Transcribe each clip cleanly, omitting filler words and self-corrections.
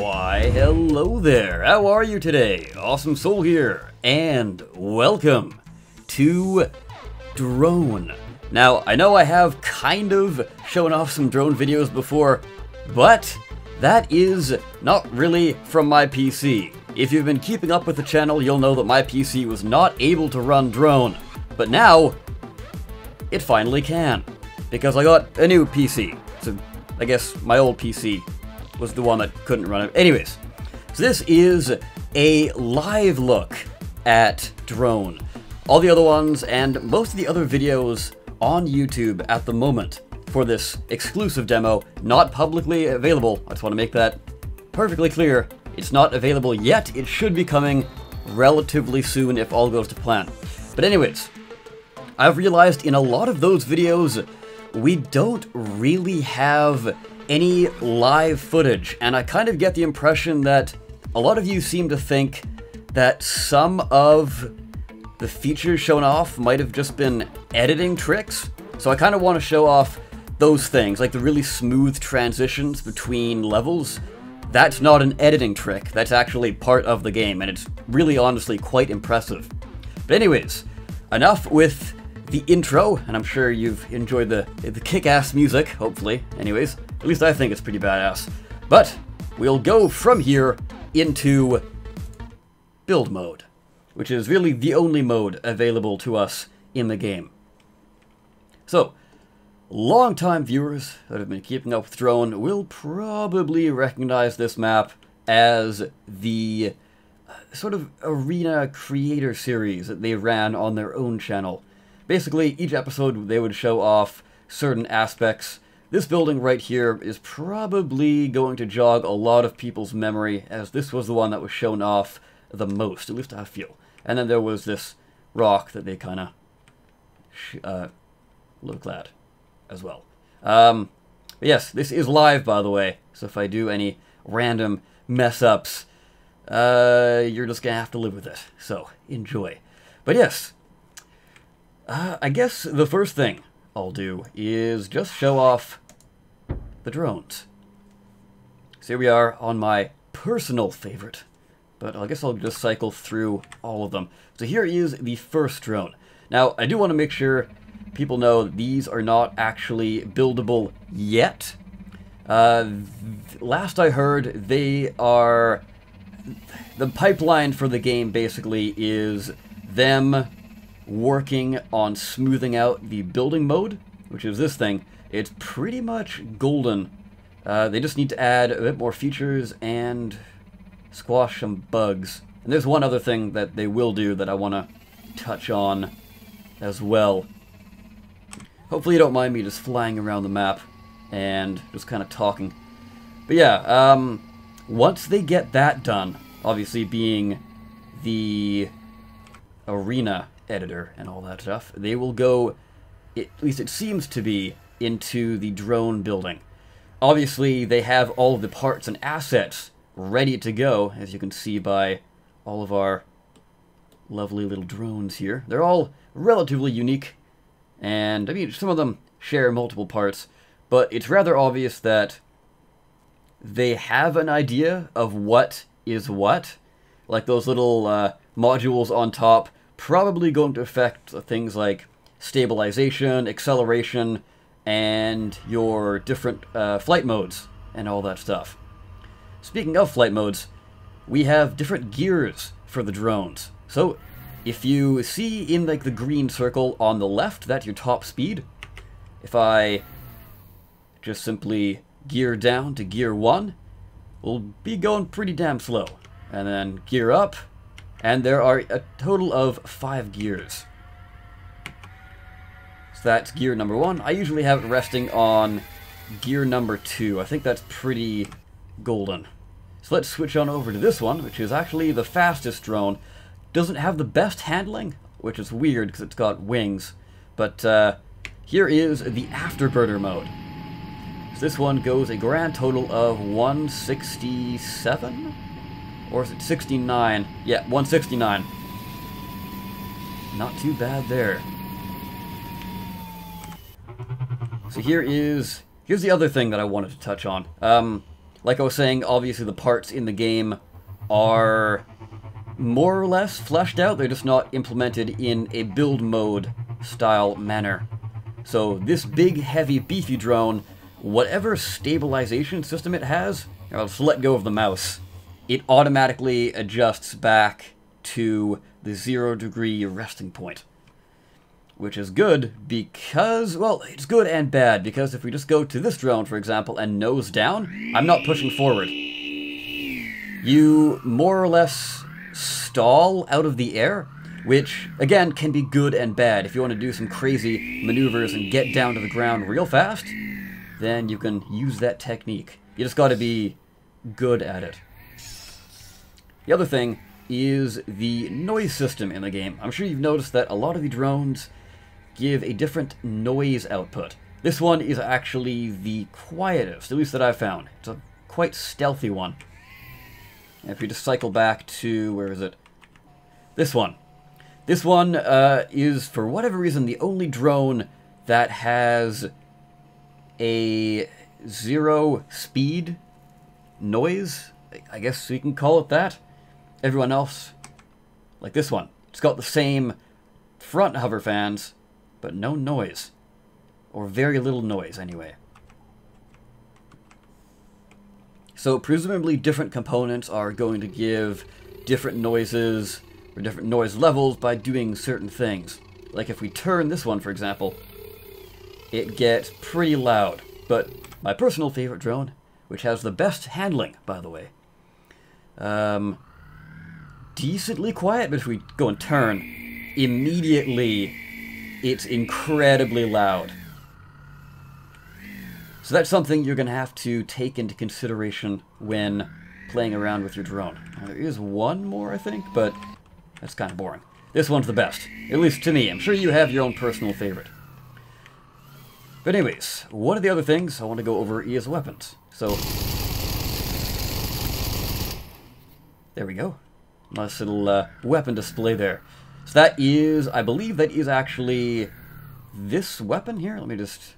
Why, hello there. How are you today? Awesome Soul here, and welcome to D.R.O.N.E. Now, I know I have kind of shown off some drone videos before, but that is not really from my PC. If you've been keeping up with the channel, you'll know that my PC was not able to run D.R.O.N.E. But now, it finally can, because I got a new PC. So I guess my old PC was the one that couldn't run it. Anyways, so this is a live look at D.R.O.N.E. All the other ones and most of the other videos on YouTube at the moment for this exclusive demo, not publicly available. I just want to make that perfectly clear. It's not available yet. It should be coming relatively soon if all goes to plan. But anyways, I've realized in a lot of those videos, we don't really have any live footage, and I kind of get the impression that a lot of you seem to think that some of the features shown off might have just been editing tricks. So I kind of want to show off those things, like the really smooth transitions between levels. That's not an editing trick, that's actually part of the game, and it's really honestly quite impressive. But anyways, enough with the intro, and I'm sure you've enjoyed the kick-ass music, hopefully. Anyways, at least I think it's pretty badass. But we'll go from here into build mode, which is really the only mode available to us in the game. So, long-time viewers that have been keeping up with D.R.O.N.E. will probably recognize this map as the sort of arena creator series that they ran on their own channel. Basically, each episode they would show off certain aspects. This building right here is probably going to jog a lot of people's memory, as this was the one that was shown off the most, at least I feel. And then there was this rock that they kind of looked at as well. Yes, this is live, by the way, so if I do any random mess-ups, you're just gonna have to live with it, so enjoy. But yes, I guess the first thing I'll do is just show off the drones. So here we are on my personal favorite, but I guess I'll just cycle through all of them. So here is the first drone. Now, I do want to make sure people know that these are not actually buildable yet. Last I heard, they are... The pipeline for the game basically is them working on smoothing out the building mode, which is this thing. It's pretty much golden. They just need to add a bit more features and squash some bugs. And there's one other thing that they will do that I want to touch on as well. Hopefully you don't mind me just flying around the map and just kind of talking. But yeah, once they get that done, obviously being the arena editor and all that stuff, they will go, at least it seems to be, into the drone building. Obviously, they have all of the parts and assets ready to go, as you can see by all of our lovely little drones here. They're all relatively unique, and I mean, some of them share multiple parts, but it's rather obvious that they have an idea of what is what. Like those little modules on top, probably going to affect things like stabilization, acceleration, and your different flight modes and all that stuff. Speaking of flight modes, we have different gears for the drones. So if you see in like the green circle on the left, that's your top speed. If I just simply gear down to gear 1, we'll be going pretty damn slow. And then gear up, and there are a total of 5 gears. So that's gear number 1. I usually have it resting on gear number 2. I think that's pretty golden. So let's switch on over to this one, which is actually the fastest drone. Doesn't have the best handling, which is weird because it's got wings. But here is the afterburner mode. So this one goes a grand total of 167? Or is it 69? Yeah, 169. Not too bad there. So here's the other thing that I wanted to touch on. like I was saying, obviously the parts in the game are more or less fleshed out. They're just not implemented in a build mode style manner. So this big, heavy, beefy drone, whatever stabilization system it has, I'll just let go of the mouse, it automatically adjusts back to the 0-degree resting point. Which is good because, well, it's good and bad, because if we just go to this drone, for example, and nose down, I'm not pushing forward. You more or less stall out of the air, which, again, can be good and bad. If you want to do some crazy maneuvers and get down to the ground real fast, then you can use that technique. You just gotta be good at it. The other thing is the noise system in the game. I'm sure you've noticed that a lot of the drones give a different noise output. This one is actually the quietest, at least that I've found. It's a quite stealthy one. And if we just cycle back to, where is it? This one. This one is, for whatever reason, the only drone that has a 0 speed noise, I guess we can call it that. Everyone else, like this one, it's got the same front hover fans, but no noise. Or very little noise, anyway. So presumably different components are going to give different noises or different noise levels by doing certain things. Like if we turn this one, for example, it gets pretty loud. But my personal favorite drone, which has the best handling, by the way, decently quiet, but if we go and turn, immediately it's incredibly loud. So that's something you're going to have to take into consideration when playing around with your drone. Now, there is one more, I think, but that's kind of boring. This one's the best, at least to me. I'm sure you have your own personal favorite. But anyways, one of the other things I want to go over is weapons. So, there we go. Nice little weapon display there. So that is, I believe that is actually this weapon here. Let me just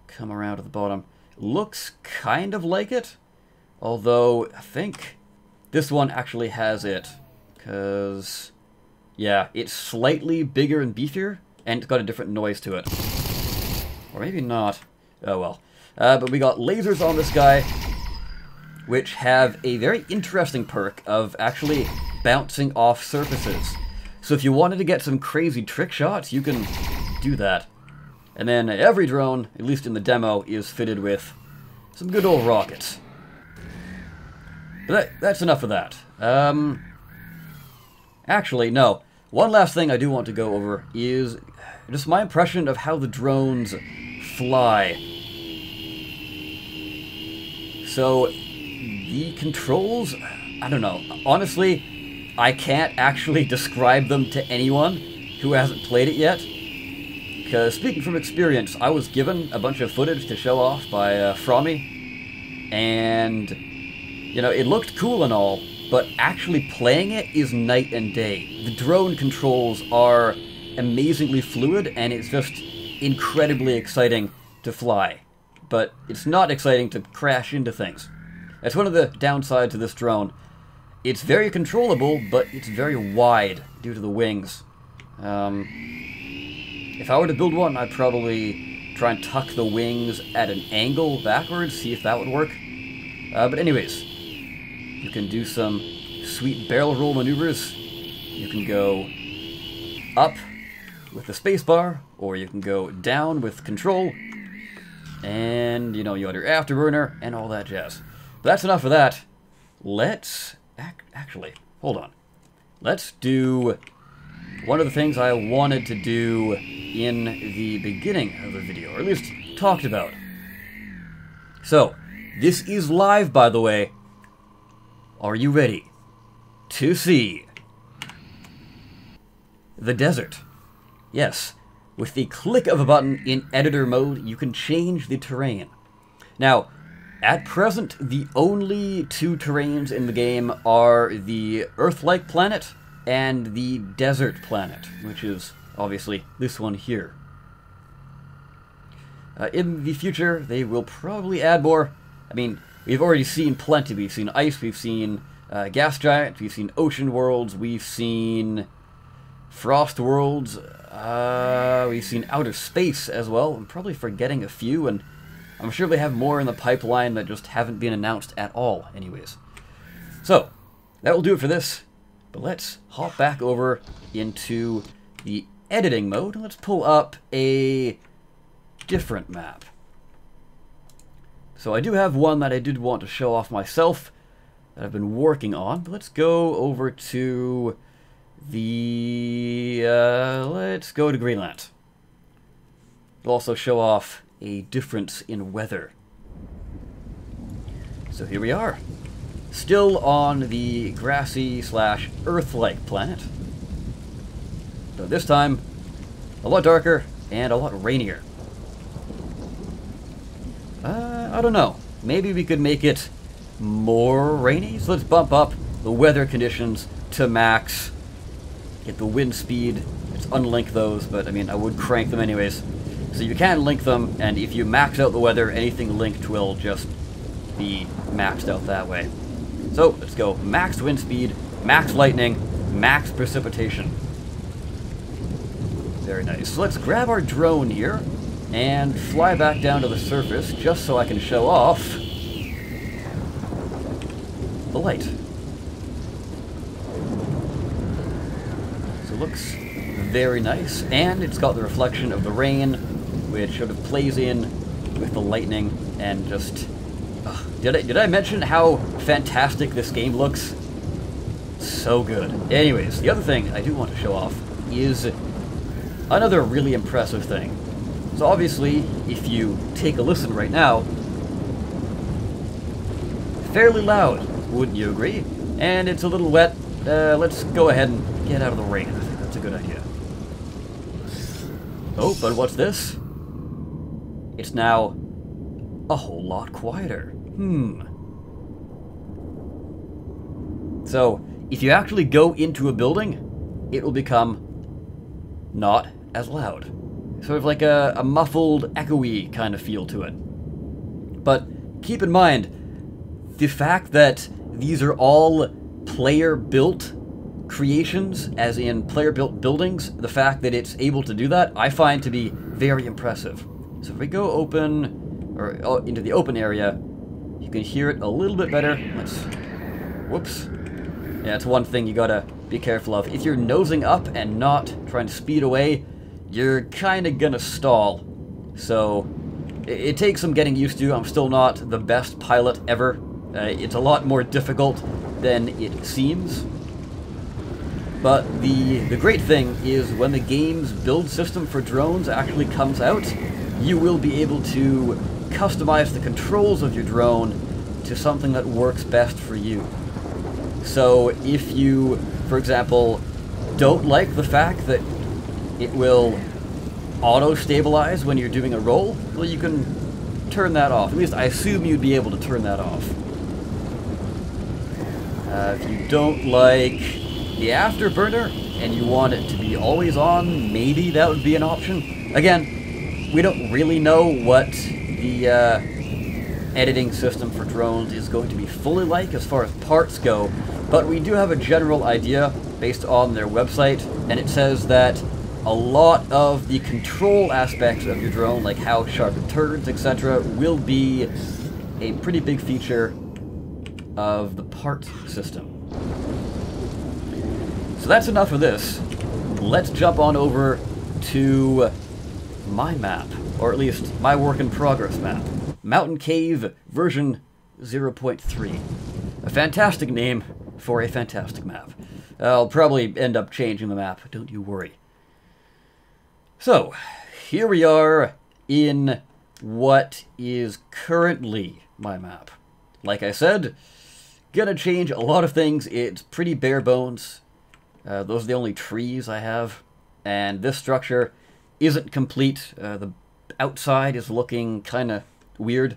come around to the bottom. Looks kind of like it, although I think this one actually has it, because, yeah, it's slightly bigger and beefier, and it's got a different noise to it. Or maybe not. Oh well. But we got lasers on this guy, which have a very interesting perk of actually bouncing off surfaces. So if you wanted to get some crazy trick shots, you can do that. And then every drone, at least in the demo, is fitted with some good old rockets. But that's enough of that. Actually, no. One last thing I do want to go over is just my impression of how the drones fly. So, the controls, I don't know. Honestly, I can't actually describe them to anyone who hasn't played it yet. Because speaking from experience, I was given a bunch of footage to show off by Frommy, and, you know, it looked cool and all, but actually playing it is night and day. The drone controls are amazingly fluid, and it's just incredibly exciting to fly. But it's not exciting to crash into things. That's one of the downsides to this drone. It's very controllable, but it's very wide due to the wings. If I were to build one, I'd probably try and tuck the wings at an angle backwards, see if that would work. But anyways, you can do some sweet barrel roll maneuvers. You can go up with the spacebar, or you can go down with control. And, you know, you got your afterburner and all that jazz. But that's enough of that. Let's... actually, hold on. Let's do one of the things I wanted to do in the beginning of the video, or at least talked about. So, this is live, by the way. Are you ready to see the desert? Yes, with the click of a button in editor mode, you can change the terrain. Now, at present, the only two terrains in the game are the Earth-like planet and the desert planet, which is obviously this one here. In the future, they will probably add more. I mean, we've already seen plenty. We've seen ice, we've seen gas giant, we've seen ocean worlds, we've seen frost worlds, we've seen outer space as well. I'm probably forgetting a few, and I'm sure they have more in the pipeline that just haven't been announced at all anyways. So, that will do it for this, but let's hop back over into the editing mode, and let's pull up a different map. So I do have one that I did want to show off myself that I've been working on, but let's go over to the, let's go to Greenland. It'll also show off a difference in weather. So here we are, still on the grassy slash Earth-like planet. So this time, a lot darker and a lot rainier. I don't know. Maybe we could make it more rainy. So let's bump up the weather conditions to max. Get the wind speed. Let's unlink those, but I mean, I would crank them anyways. So you can link them, and if you max out the weather, anything linked will just be maxed out that way. So let's go max wind speed, max lightning, max precipitation. Very nice. So let's grab our drone here and fly back down to the surface just so I can show off the light. So it looks very nice, and it's got the reflection of the rain, which sort of plays in with the lightning, and just... Did I mention how fantastic this game looks? So good. Anyways, the other thing I do want to show off is another really impressive thing. So obviously, if you take a listen right now, fairly loud, wouldn't you agree? And it's a little wet. Let's go ahead and get out of the rain. I think that's a good idea. Oh, but what's this? It's now a whole lot quieter. So, if you actually go into a building, it will become not as loud. Sort of like a muffled, echoey kind of feel to it. But keep in mind, the fact that these are all player-built creations, as in player-built buildings, the fact that it's able to do that, I find to be very impressive. So if we go open, or into the open area, you can hear it a little bit better. Whoops. Yeah, it's one thing you gotta be careful of. If you're nosing up and not trying to speed away, you're kind of gonna stall. So it takes some getting used to. I'm still not the best pilot ever. It's a lot more difficult than it seems. But the great thing is when the game's build system for drones actually comes out, you will be able to customize the controls of your drone to something that works best for you. So if you, for example, don't like the fact that it will auto-stabilize when you're doing a roll, well, you can turn that off. At least I assume you'd be able to turn that off. If you don't like the afterburner and you want it to be always on, maybe that would be an option. Again, we don't really know what the editing system for drones is going to be fully like as far as parts go, but we do have a general idea based on their website, and it says that a lot of the control aspects of your drone, like how sharp it turns, etc., will be a pretty big feature of the part system. So that's enough of this. Let's jump on over to my map, or at least my work in progress map. Mountain Cave version 0.3. A fantastic name for a fantastic map. I'll probably end up changing the map, don't you worry. So, here we are in what is currently my map. Like I said, gonna change a lot of things. It's pretty bare bones. Those are the only trees I have. And this structure isn't complete. The outside is looking kind of weird.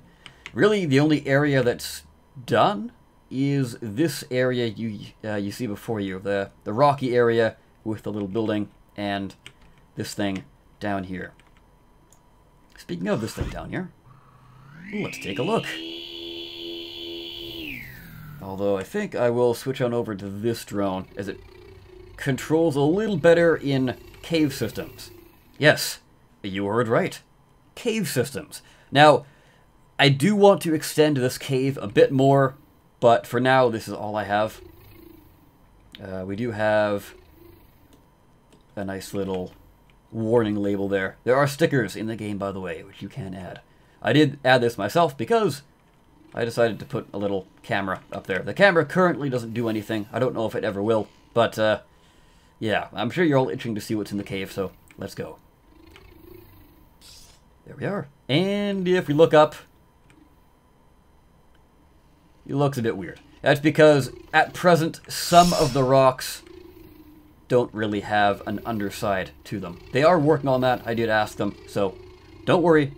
Really, the only area that's done is this area you see before you. The rocky area with the little building and this thing down here. Speaking of this thing down here, let's take a look. Although I think I will switch on over to this drone, as it controls a little better in cave systems. Yes, you heard right. Cave systems. Now, I do want to extend this cave a bit more, but for now, this is all I have. We do have a nice little warning label there. There are stickers in the game, by the way, which you can add. I did add this myself because I decided to put a little camera up there. The camera currently doesn't do anything. I don't know if it ever will, but yeah, I'm sure you're all itching to see what's in the cave, so let's go. There we are. And if we look up, it looks a bit weird. That's because, at present, some of the rocks don't really have an underside to them. They are working on that. I did ask them, so don't worry.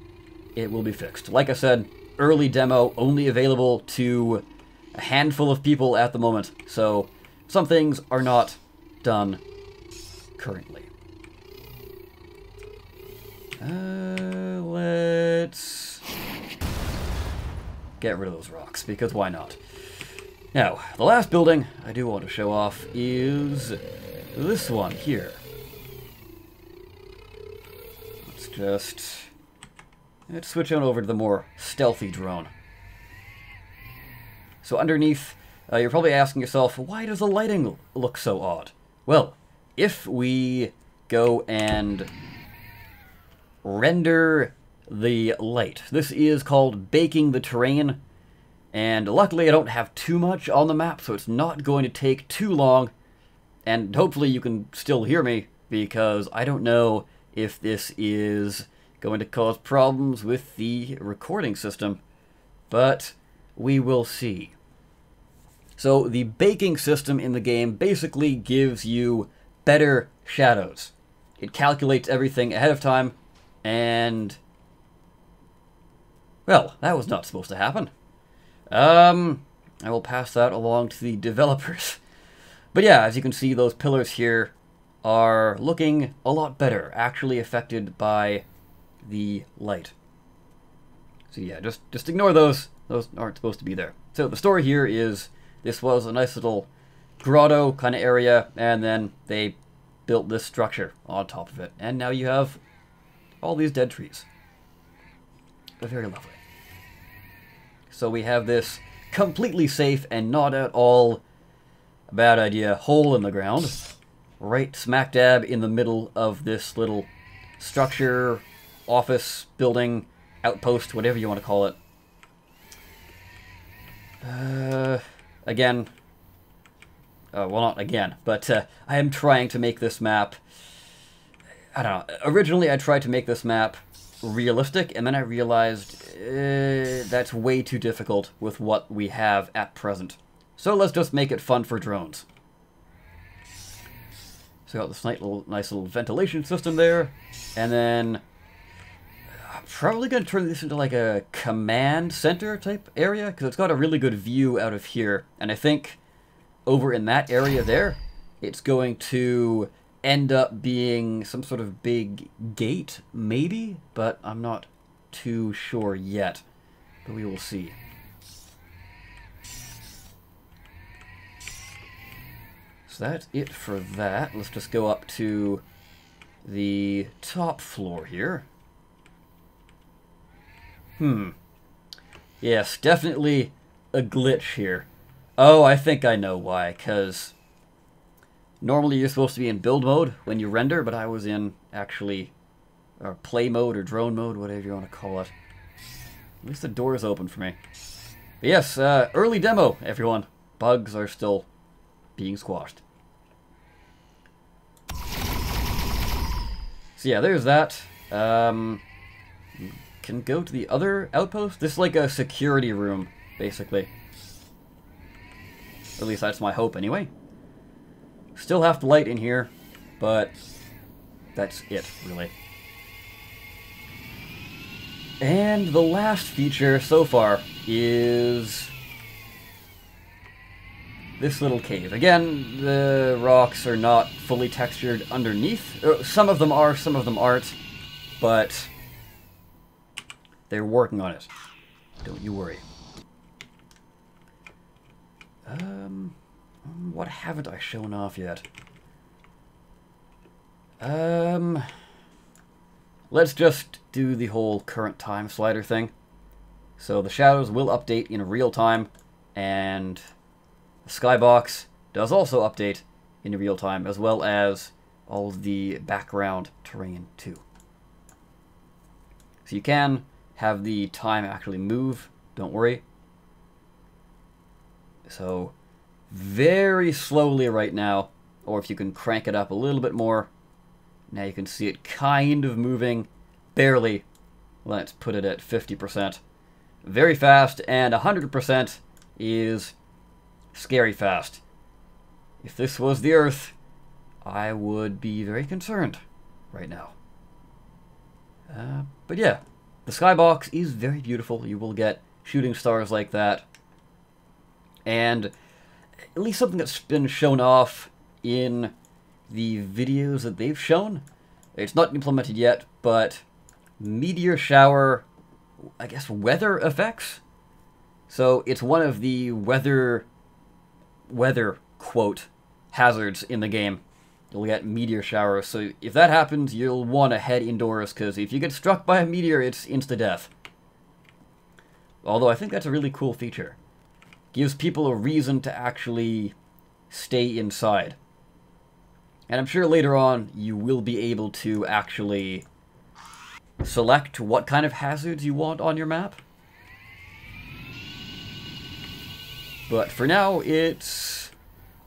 It will be fixed. Like I said, early demo, only available to a handful of people at the moment. So some things are not done currently. Let's get rid of those rocks, because why not? Now, the last building I do want to show off is this one here. Let's switch on over to the more stealthy drone. So underneath, you're probably asking yourself, why does the lighting look so odd? Well, if we go and render the light, this is called baking the terrain, and luckily I don't have too much on the map, so it's not going to take too long, and hopefully you can still hear me, because I don't know if this is going to cause problems with the recording system, but we will see. So the baking system in the game basically gives you better shadows. It calculates everything ahead of time, and well, that was not supposed to happen. I will pass that along to the developers. But yeah, as you can see, those pillars here are looking a lot better, actually affected by the light. So yeah, just ignore those. Those aren't supposed to be there. So the story here is this was a nice little grotto kind of area, and then they built this structure on top of it. And now you have all these dead trees. They're very lovely. So we have this completely safe and not at all a bad idea hole in the ground, right smack dab in the middle of this little structure, office, building, outpost, whatever you want to call it. Again, well, not again, but I am trying to make this map, I don't know, originally I tried to make this map realistic, and then I realized that's way too difficult with what we have at present. So let's just make it fun for drones. So got this nice little ventilation system there, and then I'm probably going to turn this into like a command center type area, because it's got a really good view out of here, and I think over in that area there, it's going to end up being some sort of big gate, maybe, but I'm not too sure yet, but we will see. So that's it for that. Let's just go up to the top floor here. Yes, definitely a glitch here. Oh, I think I know why, because normally you're supposed to be in build mode when you render, but I was in actually play mode or drone mode, whatever you want to call it. At least the door is open for me. But yes, early demo, everyone. Bugs are still being squashed. So yeah, there's that. Can go to the other outpost. This is like a security room, basically. At least that's my hope, anyway. Still have the light in here, but that's it, really. And the last feature so far is this little cave. Again, the rocks are not fully textured underneath. Some of them are, some of them aren't, but they're working on it. Don't you worry. What haven't I shown off yet? Let's just do the whole current time slider thing. So the shadows will update in real time, and the skybox does also update in real time, as well as all of the background terrain too. So you can have the time actually move, don't worry. So very slowly right now, or if you can crank it up a little bit more, now you can see it kind of moving, barely. Let's put it at 50%. Very fast, and 100% is scary fast. If this was the Earth, I would be very concerned right now. But yeah, the skybox is very beautiful. You will get shooting stars like that. And at least something that's been shown off in the videos that they've shown. It's not implemented yet, but meteor shower, I guess, weather effects. So it's one of the weather quote hazards in the game. You'll get meteor showers. So if that happens, you'll want to head indoors, because if you get struck by a meteor, it's insta-death. Although I think that's a really cool feature. Gives people a reason to actually stay inside. And I'm sure later on you will be able to actually select what kind of hazards you want on your map. But for now, it's...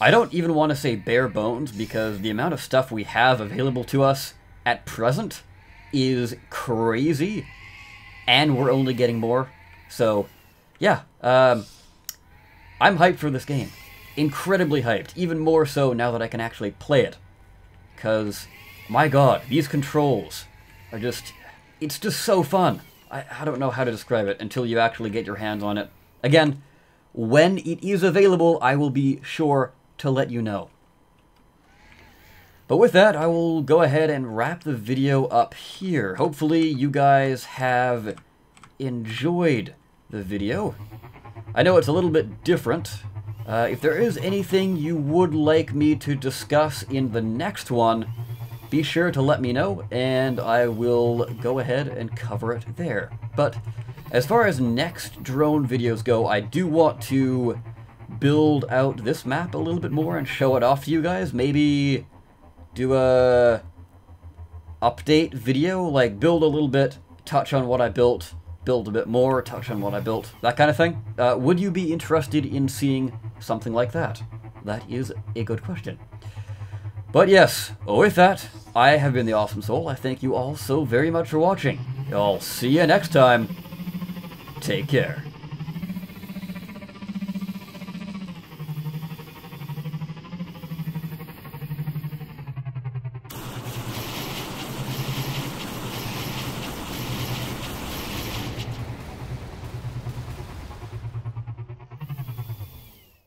I don't even want to say bare bones, because the amount of stuff we have available to us at present is crazy, and we're only getting more. So, yeah, I'm hyped for this game. Incredibly hyped. Even more so now that I can actually play it. Because, my god, these controls are just... It's just so fun. I don't know how to describe it until you actually get your hands on it. Again, when it is available, I will be sure to let you know. But with that, I will go ahead and wrap the video up here. Hopefully you guys have enjoyed the video. I know it's a little bit different. If there is anything you would like me to discuss in the next one, be sure to let me know, and I will go ahead and cover it there. But as far as next drone videos go, I do want to build out this map a little bit more and show it off to you guys. Maybe do a update video, like build a little bit, touch on what I built, build a bit more, touch on what I built, that kind of thing. Would you be interested in seeing something like that? That is a good question. But yes, with that, I have been the Awesome Soul. I thank you all so very much for watching. I'll see you next time. Take care.